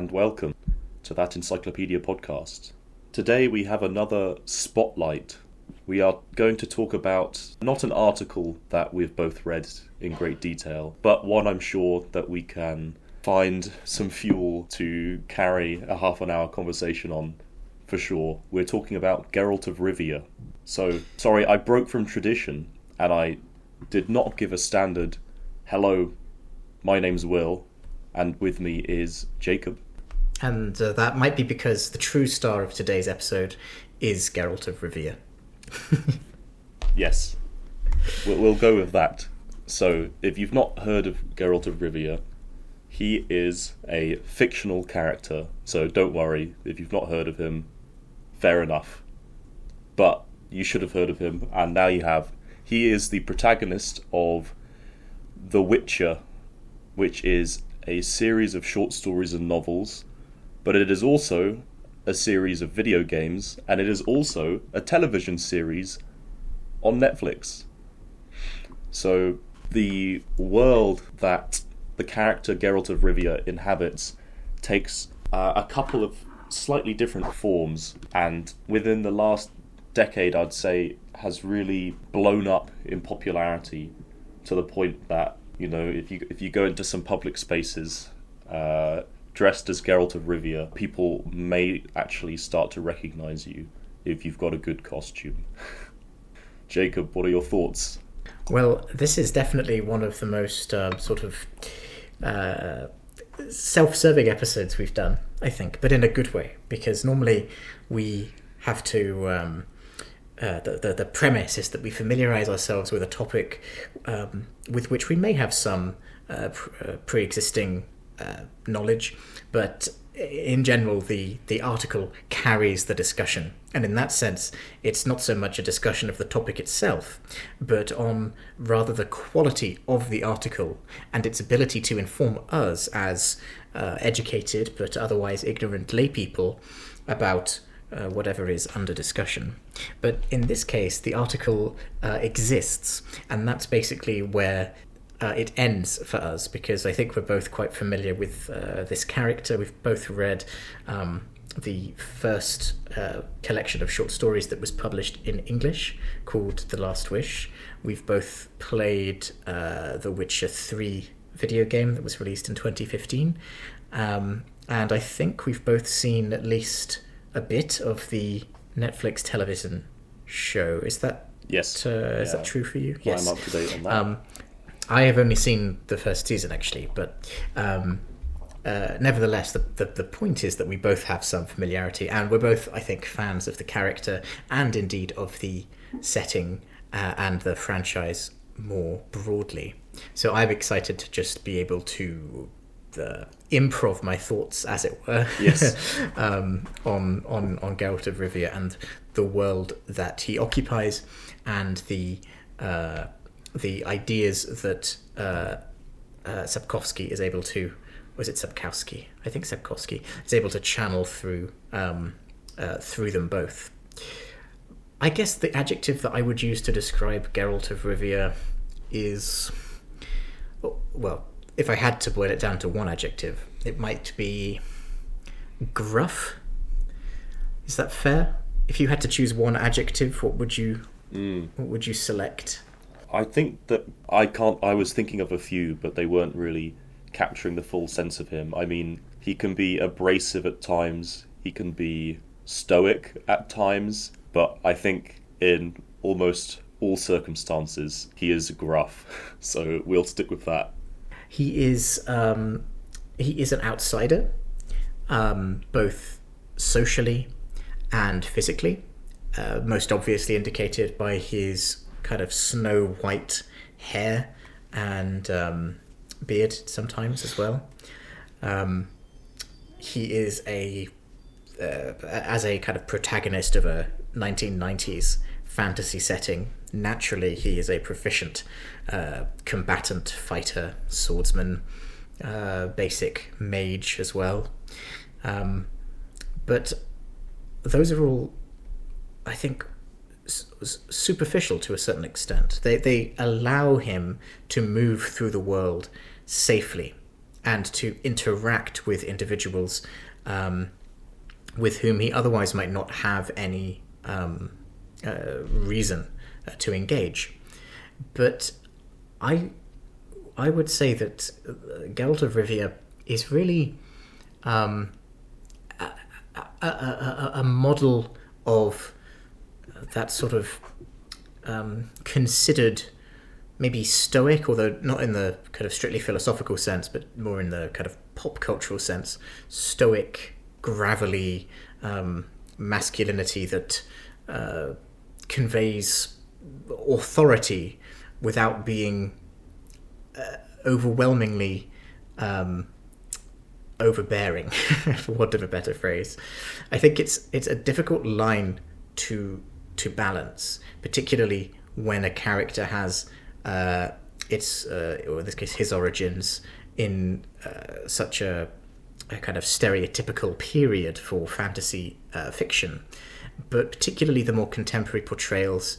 and welcome to That Encyclopedia podcast. Today we have another spotlight. We are going to talk about not an article that we've both read in great detail, but one I'm sure that we can find some fuel to carry a half an hour conversation on for sure. We're talking about Geralt of Rivia. So, sorry, I broke from tradition and I did not give a standard hello, my name's Will, and with me is Jacob. And that might be because the true star of today's episode is Geralt of Rivia. Yes, we'll go with that. So, if you've not heard of Geralt of Rivia, he is a fictional character, so don't worry if you've not heard of him, fair enough. But you should have heard of him, and now you have. He is the protagonist of The Witcher, which is a series of short stories and novels, but it is also a series of video games, and it is also a television series on Netflix. So the world that the character Geralt of Rivia inhabits takes a couple of slightly different forms, and within the last decade, I'd say, has really blown up in popularity to the point that, you know, if you go into some public spaces dressed as Geralt of Rivia, people may actually start to recognize you if you've got a good costume. Jacob, what are your thoughts? Well, this is definitely one of the most self-serving episodes we've done, I think, but in a good way, because normally we have to... The premise is that we familiarise ourselves with a topic with which we may have some pre-existing knowledge, but in general the article carries the discussion, and in that sense it's not so much a discussion of the topic itself, but on rather the quality of the article and its ability to inform us as educated but otherwise ignorant laypeople about whatever is under discussion. But in this case, the article exists, and that's basically where it ends for us, because I think we're both quite familiar with this character. We've both read the first collection of short stories that was published in English called The Last Wish. We've both played the Witcher 3 video game that was released in 2015. And I think we've both seen at least a bit of the Netflix television show. Is that Yes? Is that true for you? Yes. I'm up to date on that. I have only seen the first season actually, but nevertheless, the point is that we both have some familiarity, and we're both, I think, fans of the character and indeed of the setting and the franchise more broadly. So I'm excited to just be able to improv my thoughts, as it were, Yes. on Geralt of Rivia and the world that he occupies, and the ideas that Sapkowski is able to... Was it Sapkowski? I think Sapkowski is able to channel through them both. I guess the adjective that I would use to describe Geralt of Rivia is... well, if I had to boil it down to one adjective, it might be gruff. Is that fair? If you had to choose one adjective, what would you select? I think that I was thinking of a few, but they weren't really capturing the full sense of him. I mean, he can be abrasive at times, he can be stoic at times, but I think in almost all circumstances, he is gruff. So we'll stick with that. He is an outsider, both socially and physically, most obviously indicated by his kind of snow white hair and beard sometimes as well. He is as a kind of protagonist of a 1990s fantasy setting. Naturally, he is a proficient combatant, fighter, swordsman, basic mage as well. But those are all, I think, superficial to a certain extent. They allow him to move through the world safely and to interact with individuals with whom he otherwise might not have any reason to engage. But I would say that Geralt of Rivia is really a model of that sort of considered, maybe stoic, although not in the kind of strictly philosophical sense, but more in the kind of pop cultural sense, stoic, gravelly masculinity that conveys authority without being overwhelmingly overbearing, for want of a better phrase. I think it's a difficult line to balance, particularly when a character has or in this case his origins in such a kind of stereotypical period for fantasy fiction. But particularly the more contemporary portrayals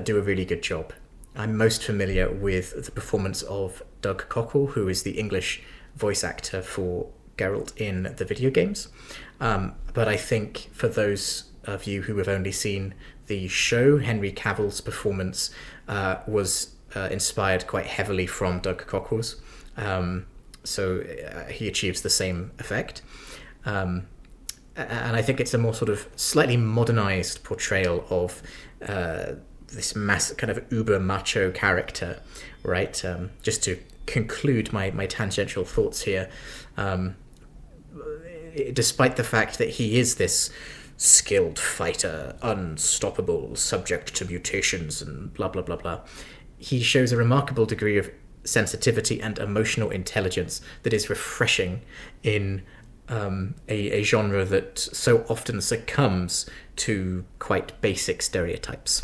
do a really good job. I'm most familiar with the performance of Doug Cockle, who is the English voice actor for Geralt in the video games. But I think for those of you who have only seen the show, Henry Cavill's performance was inspired quite heavily from Doug Cockle's. So he achieves the same effect. And I think it's a more sort of slightly modernized portrayal of this kind of uber macho character, right? Just to conclude my tangential thoughts here, despite the fact that he is this skilled fighter, unstoppable, subject to mutations and blah, blah, blah, blah, he shows a remarkable degree of sensitivity and emotional intelligence that is refreshing in a genre that so often succumbs to quite basic stereotypes.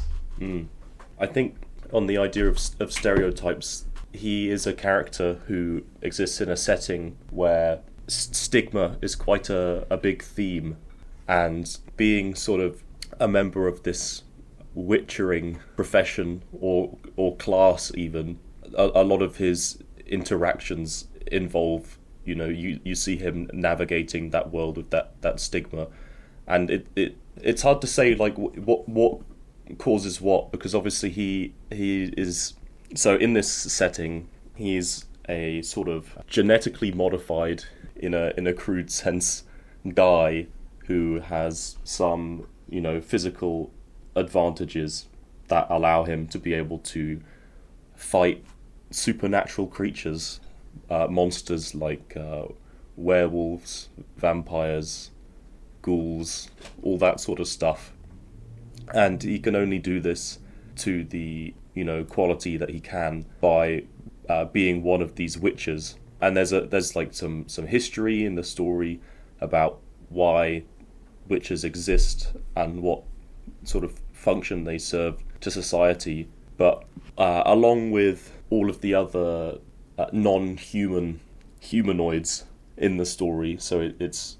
I think on the idea of stereotypes, he is a character who exists in a setting where stigma is quite a big theme, and being sort of a member of this witchering profession or class even, a lot of his interactions involve, you see him navigating that world with that stigma, and it's hard to say like what causes what, because obviously he is, so in this setting he's a sort of genetically modified, in a crude sense, guy who has some physical advantages that allow him to be able to fight supernatural creatures, monsters like werewolves, vampires, ghouls, all that sort of stuff. And he can only do this to the quality that he can by being one of these witches. And there's like some history in the story about why witches exist and what sort of function they serve to society. But along with all of the other non-human humanoids in the story, so it's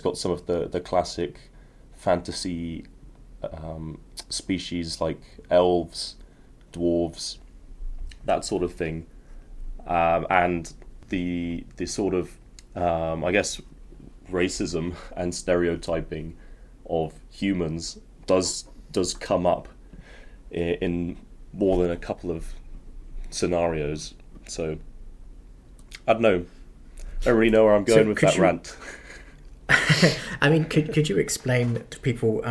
got some of the classic fantasy species like elves, dwarves, that sort of thing, and the sort of I guess racism and stereotyping of humans does come up in more than a couple of scenarios. So I don't know. I don't really know where I'm going with that rant. I mean, could you explain to people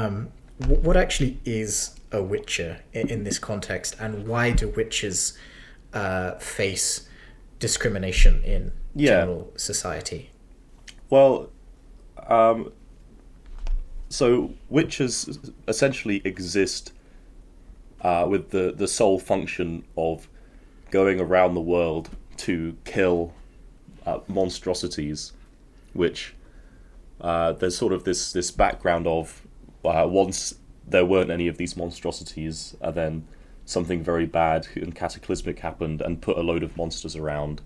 what actually is a witcher in this context, and why do witches face discrimination in general society? Well, so witches essentially exist with the sole function of going around the world to kill monstrosities, which there's sort of this background of once there weren't any of these monstrosities, and then something very bad and cataclysmic happened and put a load of monsters around.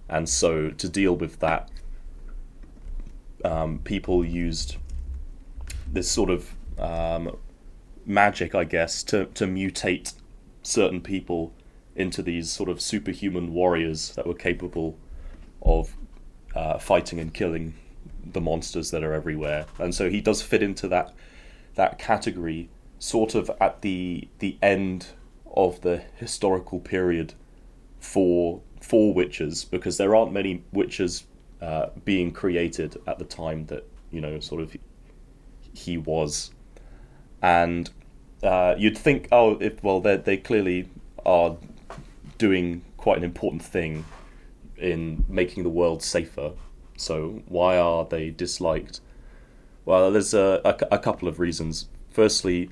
And so to deal with that, people used this sort of magic, I guess, to mutate certain people into these sort of superhuman warriors that were capable of fighting and killing the monsters that are everywhere. And so he does fit into that category, sort of at the end of the historical period for witches, because there aren't many witches being created at the time that, sort of he was. And you'd think, they clearly are doing quite an important thing in making the world safer, so why are they disliked? Well, there's a couple of reasons. Firstly,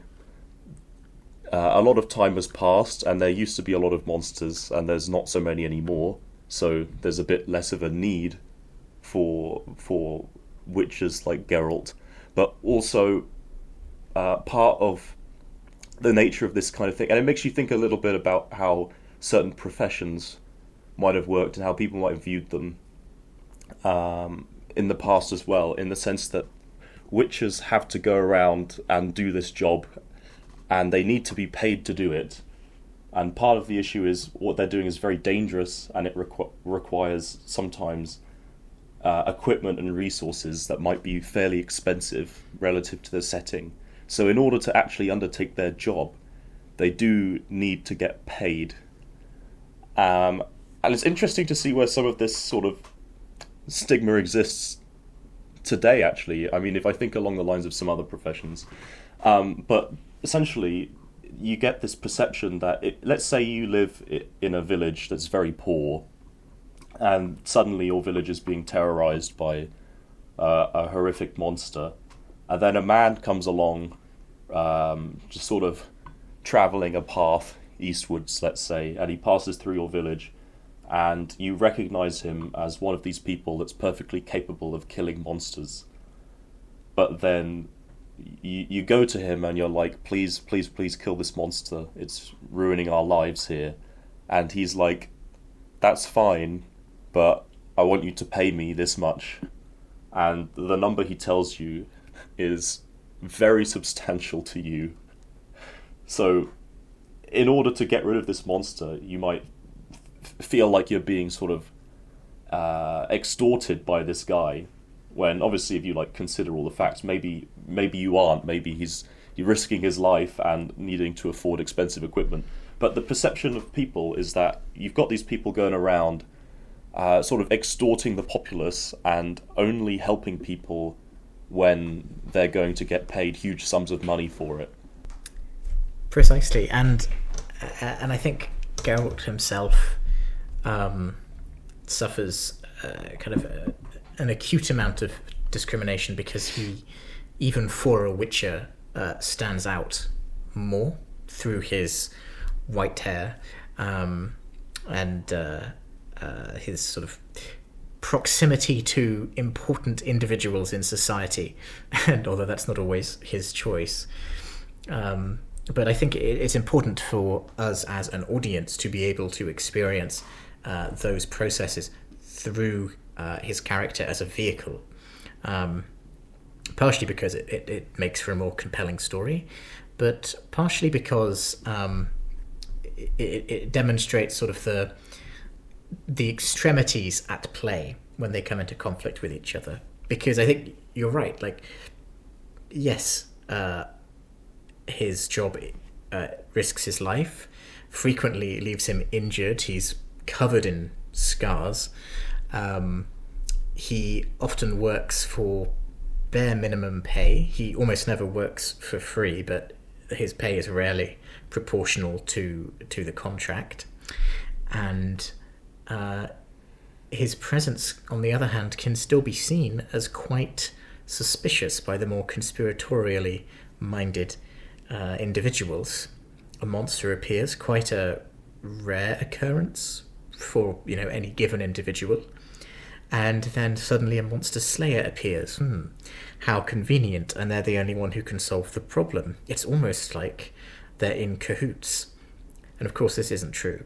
a lot of time has passed, and there used to be a lot of monsters, and there's not so many anymore, so there's a bit less of a need for witches like Geralt. But also, part of the nature of this kind of thing, and it makes you think a little bit about how certain professions might have worked and how people might have viewed them in the past as well, in the sense that witches have to go around and do this job, and they need to be paid to do it. And part of the issue is what they're doing is very dangerous, and it requires sometimes equipment and resources that might be fairly expensive relative to the setting. So in order to actually undertake their job, they do need to get paid. And it's interesting to see where some of this sort of stigma exists today, actually. I mean, if I think along the lines of some other professions. But essentially, you get this perception that, let's say you live in a village that's very poor, and suddenly your village is being terrorized by a horrific monster, and then a man comes along, just sort of travelling a path eastwards, let's say, and he passes through your village, and you recognise him as one of these people that's perfectly capable of killing monsters. But then you go to him and you're like, please kill this monster, it's ruining our lives here. And he's like, that's fine, but I want you to pay me this much. And the number he tells you is very substantial to you. So in order to get rid of this monster, you might feel like you're being sort of extorted by this guy, when obviously if you consider all the facts, maybe you aren't. Maybe you're risking his life and needing to afford expensive equipment. But the perception of people is that you've got these people going around sort of extorting the populace and only helping people when they're going to get paid huge sums of money for it. Precisely, and I think Geralt himself suffers kind of an acute amount of discrimination, because he, even for a witcher, stands out more through his white hair and his sort of proximity to important individuals in society, and although that's not always his choice. But I think it's important for us as an audience to be able to experience those processes through his character as a vehicle. Partially because it makes for a more compelling story, but partially because it demonstrates sort of the extremities at play when they come into conflict with each other. Because I think you're right, yes, his job risks his life, frequently leaves him injured, he's covered in scars, he often works for bare minimum pay, he almost never works for free, but his pay is rarely proportional to the contract, and his presence, on the other hand, can still be seen as quite suspicious by the more conspiratorially minded individuals. A monster appears, quite a rare occurrence for any given individual, and then suddenly a monster slayer appears. How convenient, and they're the only one who can solve the problem. It's almost like they're in cahoots. And of course this isn't true,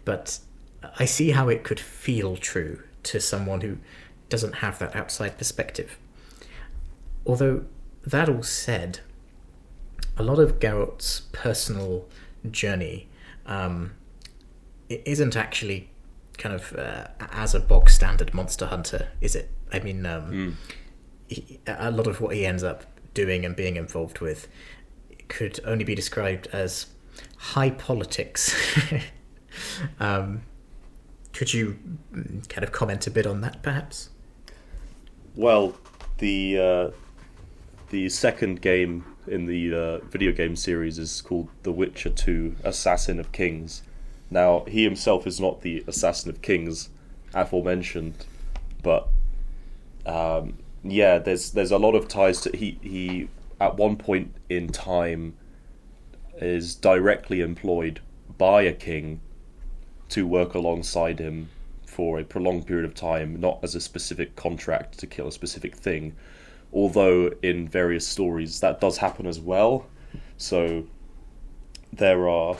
but I see how it could feel true to someone who doesn't have that outside perspective. Although, that all said, a lot of Geralt's personal journey it isn't actually kind of as a bog standard monster hunter, is it? I mean, a lot of what he ends up doing and being involved with could only be described as high politics. Could you kind of comment a bit on that, perhaps? Well, the second game in the video game series is called The Witcher 2: Assassin of Kings. Now, he himself is not the Assassin of Kings aforementioned, but there's a lot of ties to he at one point in time is directly employed by a king to work alongside him for a prolonged period of time, not as a specific contract to kill a specific thing, although in various stories that does happen as well. So there's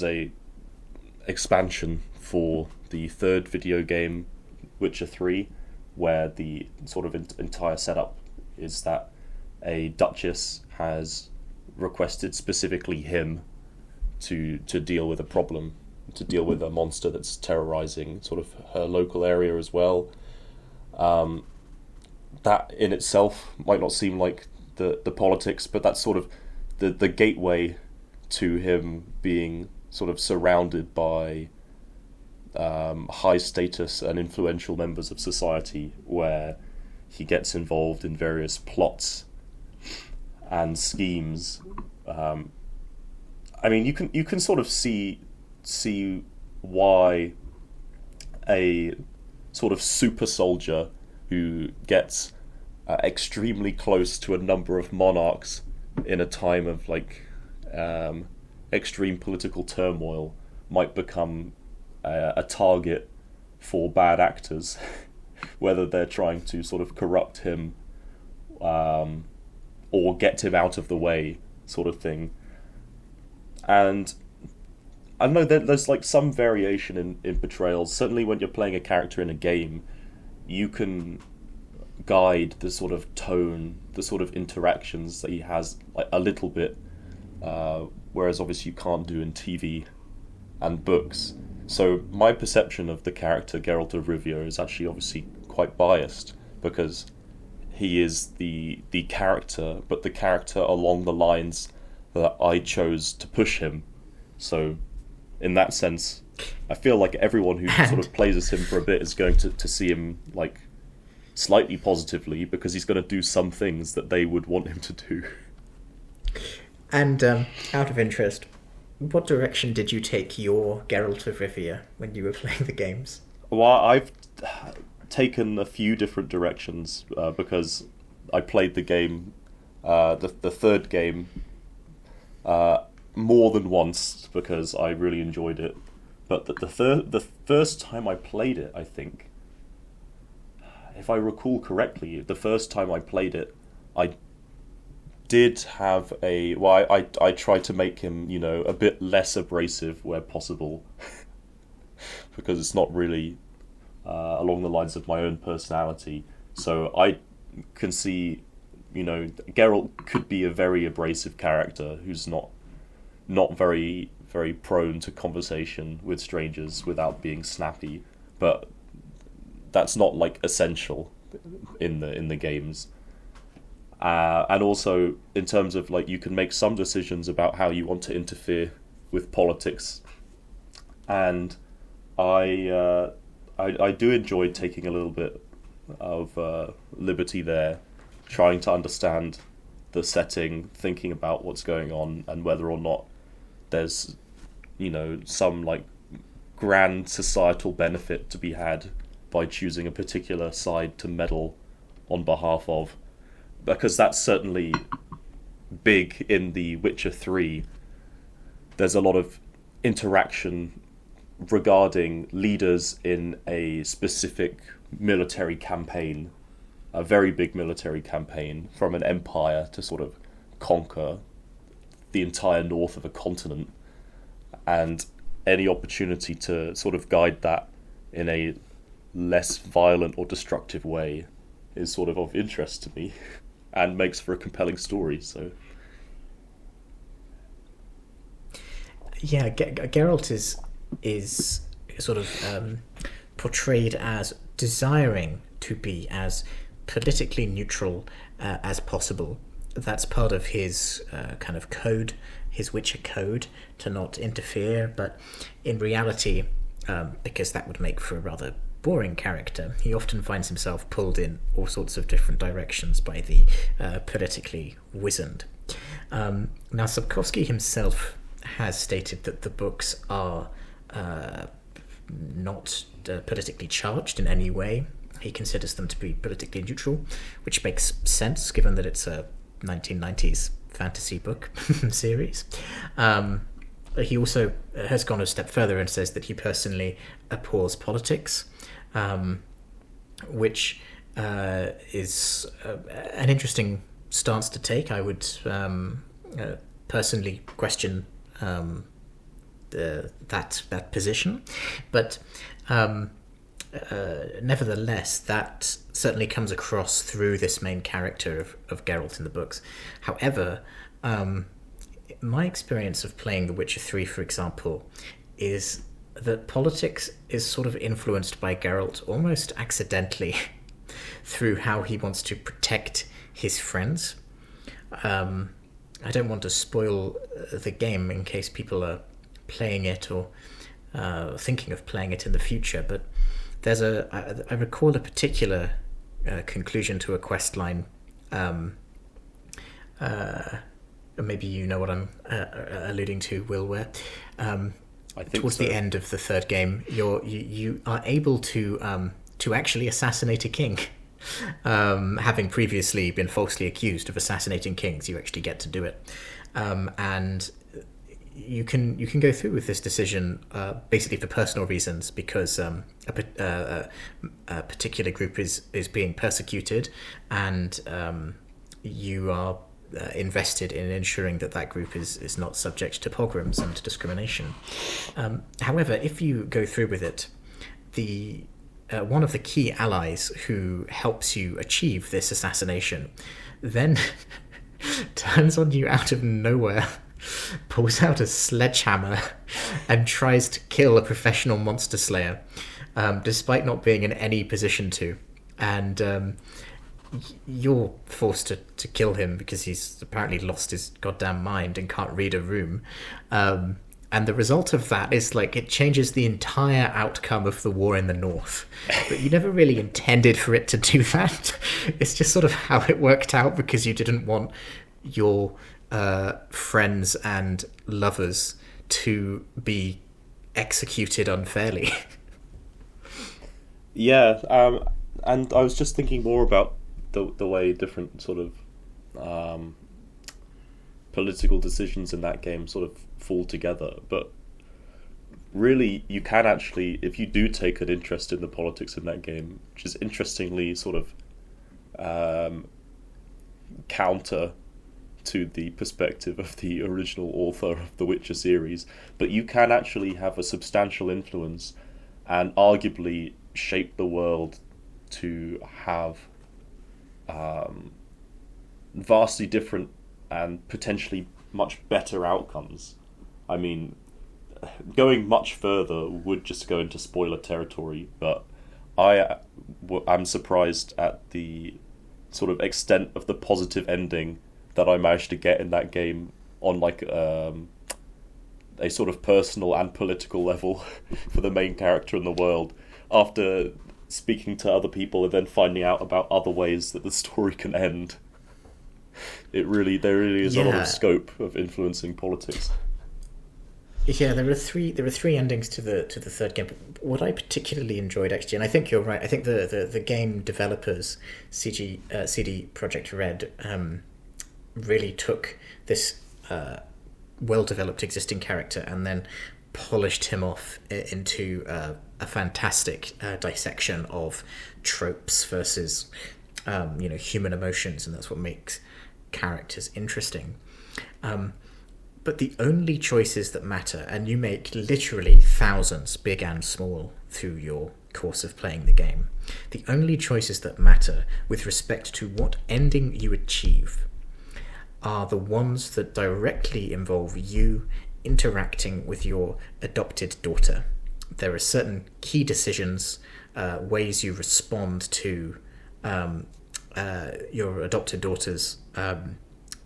a expansion for the third video game, Witcher 3, where the sort of entire setup is that a duchess has requested specifically him to deal with a problem, to deal with a monster that's terrorizing sort of her local area as well. That in itself might not seem like the politics, but that's sort of the gateway to him being sort of surrounded by high status and influential members of society, where he gets involved in various plots and schemes. I mean, you can sort of see why a sort of super soldier who gets extremely close to a number of monarchs in a time of extreme political turmoil might become a target for bad actors, whether they're trying to sort of corrupt him or get him out of the way, sort of thing. And I know there's like some variation in portrayals. Certainly when you're playing a character in a game, you can guide the sort of tone, the sort of interactions that he has like a little bit, whereas obviously you can't do in TV and books. So my perception of the character Geralt of Rivia is actually obviously quite biased, because he is the character, but the character along the lines that I chose to push him. So in that sense, I feel like everyone who sort of plays as him for a bit is going to see him like slightly positively, because he's going to do some things that they would want him to do. And out of interest, what direction did you take your Geralt of Rivia when you were playing the games? Well, I've taken a few different directions because I played the game, the third game, more than once because I really enjoyed it. But the first time I played it, I think, if I recall correctly, the first time I played it, I did have I tried to make him, a bit less abrasive where possible, because it's not really along the lines of my own personality. So I can see, Geralt could be a very abrasive character who's not very, very prone to conversation with strangers without being snappy, but that's not like essential in the games. And also in terms of like, you can make some decisions about how you want to interfere with politics, and I do enjoy taking a little bit of liberty there, trying to understand the setting, thinking about what's going on, and whether or not there's some like grand societal benefit to be had by choosing a particular side to meddle on behalf of, because that's certainly big in The Witcher 3. There's a lot of interaction regarding leaders in a specific military campaign, a very big military campaign from an empire to sort of conquer the entire north of a continent, and any opportunity to sort of guide that in a less violent or destructive way is sort of interest to me and makes for a compelling story. So yeah, Geralt is sort of portrayed as desiring to be as politically neutral as possible. That's part of his kind of code, his Witcher code, to not interfere. But in reality, because that would make for a rather boring character, he often finds himself pulled in all sorts of different directions by the politically wizened. Now, Sapkowski himself has stated that the books are not politically charged in any way. He considers them to be politically neutral, which makes sense given that it's a 1990s fantasy book series. He also has gone a step further and says that he personally abhors politics, which is an interesting stance to take. I would personally question that position, but nevertheless, that certainly comes across through this main character of Geralt in the books. However, my experience of playing The Witcher 3, for example, is that politics is sort of influenced by Geralt almost accidentally through how he wants to protect his friends. I don't want to spoil the game in case people are playing it or thinking of playing it in the future, but there's I recall a particular conclusion to a quest line. Maybe you know what I'm alluding to, Will, where I think towards the end of the third game, you are able to actually assassinate a king. Having previously been falsely accused of assassinating kings, you actually get to do it, and you can go through with this decision basically for personal reasons, because a particular group is being persecuted, and you are invested in ensuring that group is not subject to pogroms and discrimination. However, if you go through with it, the one of the key allies who helps you achieve this assassination then turns on you out of nowhere, pulls out a sledgehammer and tries to kill a professional monster slayer, despite not being in any position to. And you're forced to kill him because he's apparently lost his goddamn mind and can't read a room. And the result of that is, like, it changes the entire outcome of the war in the north. But you never really intended for it to do that. It's just sort of how it worked out, because you didn't want your friends and lovers to be executed unfairly. Yeah, and I was just thinking more about the way different sort of political decisions in that game sort of fall together. But really, you can actually, if you do take an interest in the politics in that game, which is interestingly sort of counter to the perspective of the original author of the Witcher series, but you can actually have a substantial influence and arguably shape the world to have vastly different and potentially much better outcomes. I mean, going much further would just go into spoiler territory, but I'm surprised at the sort of extent of the positive ending that I managed to get in that game on like a sort of personal and political level for the main character in the world, after speaking to other people and then finding out about other ways that the story can end. There really is a lot of scope of influencing politics. Yeah, there are three endings to the third game. What I particularly enjoyed, actually, and I think you're right, I think the game developers, CD Projekt Red, really took this well-developed existing character and then polished him off into a fantastic dissection of tropes versus human emotions, and that's what makes characters interesting. But the only choices that matter, and you make literally thousands, big and small, through your course of playing the game, the only choices that matter with respect to what ending you achieve are the ones that directly involve you interacting with your adopted daughter. there are certain key decisions, ways you respond to your adopted daughter's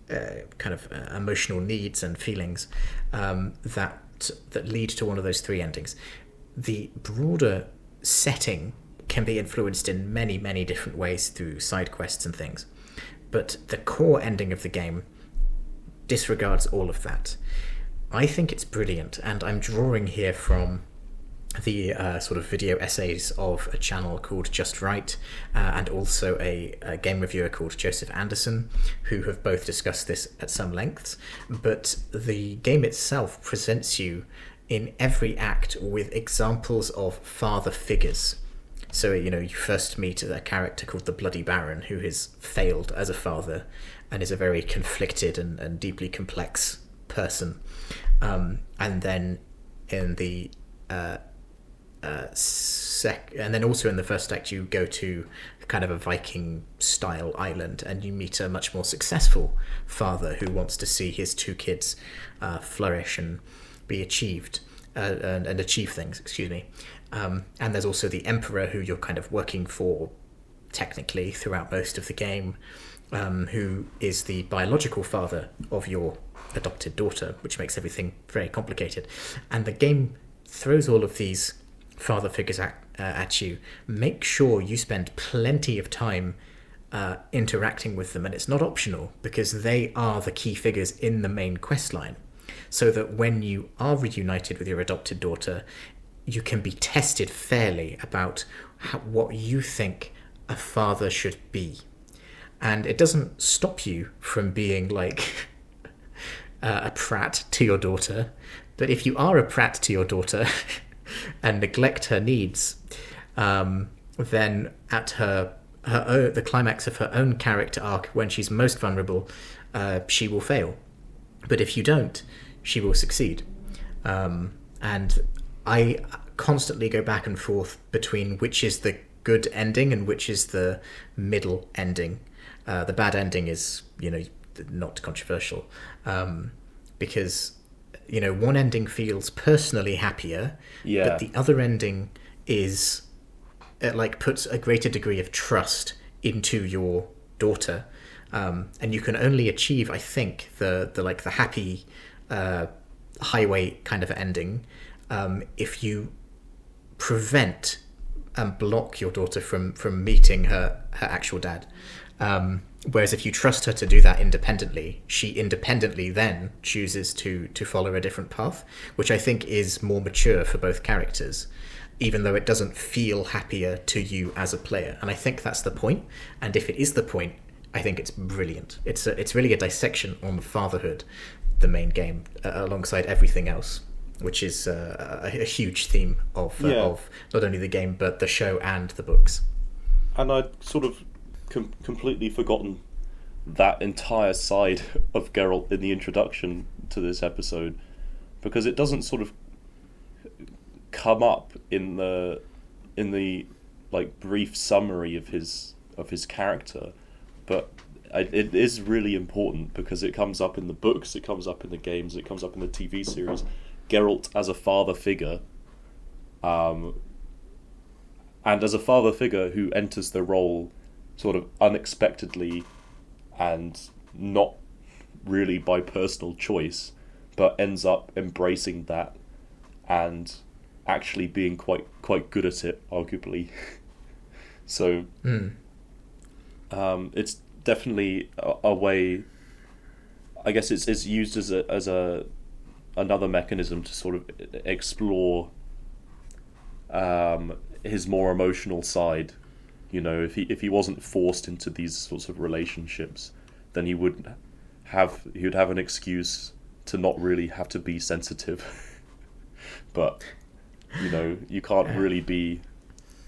emotional needs and feelings that lead to one of those three endings. The broader setting can be influenced in many, many different ways through side quests and things, but the core ending of the game disregards all of that. I think it's brilliant, and I'm drawing here from the sort of video essays of a channel called Just Right, and also a game reviewer called Joseph Anderson, who have both discussed this at some lengths. But the game itself presents you in every act with examples of father figures. So, you first meet a character called the Bloody Baron, who has failed as a father and is a very conflicted and deeply complex person. And then in the and then also in the first act you go to kind of a Viking style island, and you meet a much more successful father who wants to see his two kids flourish and be achieved and achieve things, and there's also the emperor, who you're kind of working for technically throughout most of the game, who is the biological father of your adopted daughter, which makes everything very complicated. And the game throws all of these father figures at you. Make sure you spend plenty of time interacting with them, and it's not optional, because they are the key figures in the main quest line, so that when you are reunited with your adopted daughter, you can be tested fairly about what you think a father should be. And it doesn't stop you from being like a prat to your daughter, but if you are a prat to your daughter and neglect her needs, then at the climax of her own character arc, when she's most vulnerable, she will fail. But if you don't, she will succeed. And I constantly go back and forth between which is the good ending and which is the middle ending. The bad ending is, not controversial, because one ending feels personally happier, but the other ending is puts a greater degree of trust into your daughter, and you can only achieve, I think, the happy highway kind of ending if you prevent and block your daughter from meeting her actual dad. Whereas if you trust her to do that independently, she independently then chooses to follow a different path, which I think is more mature for both characters, even though it doesn't feel happier to you as a player. And I think that's the point. And if it is the point, I think it's brilliant. It's really a dissection on fatherhood, the main game, alongside everything else, which is a huge theme of not only the game but the show and the books. And I'd sort of completely forgotten that entire side of Geralt in the introduction to this episode, because it doesn't sort of come up in the brief summary of his character, but it is really important because it comes up in the books, it comes up in the games, it comes up in the TV series. Geralt as a father figure, and as a father figure who enters the role sort of unexpectedly and not really by personal choice, but ends up embracing that and actually being quite good at it, arguably. So it's definitely a way. I guess it's used as another mechanism to sort of explore his more emotional side. If he wasn't forced into these sorts of relationships, then he would have an excuse to not really have to be sensitive. But you can't really be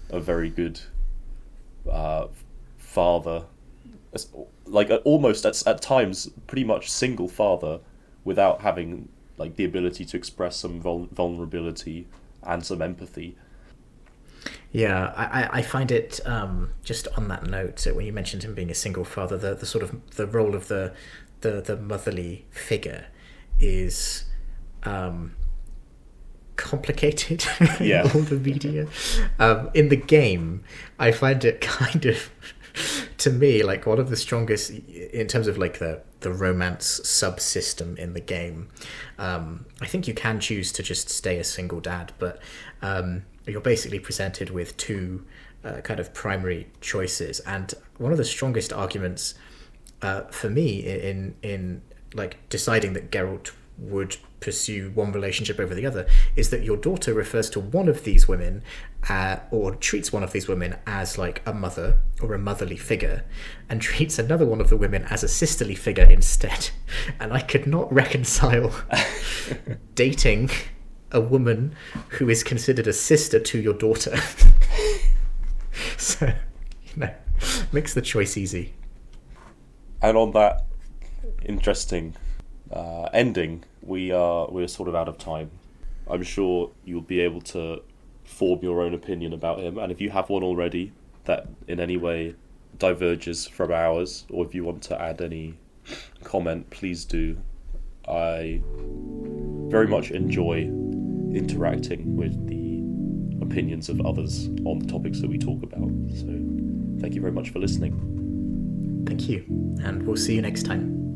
a very good father, almost at times pretty much single father, without having the ability to express some vulnerability and some empathy. Yeah, I find it, just on that note, when you mentioned him being a single father, the sort of the role of the motherly figure is complicated Yeah. in all the media. In the game, I find it kind of, to me, like one of the strongest in terms of like the romance subsystem in the game. I think you can choose to just stay a single dad, but you're basically presented with two kind of primary choices, and one of the strongest arguments for me in like deciding that Geralt would pursue one relationship over the other is that your daughter refers to one of these women or treats one of these women as like a mother or a motherly figure, and treats another one of the women as a sisterly figure instead. And I could not reconcile dating a woman who is considered a sister to your daughter. So, makes the choice easy. And on that interesting ending, we're sort of out of time. I'm sure you'll be able to form your own opinion about him, and if you have one already that in any way diverges from ours, or if you want to add any comment, please do. I very much enjoy interacting with the opinions of others on the topics that we talk about. So thank you very much for listening. Thank you, and we'll see you next time.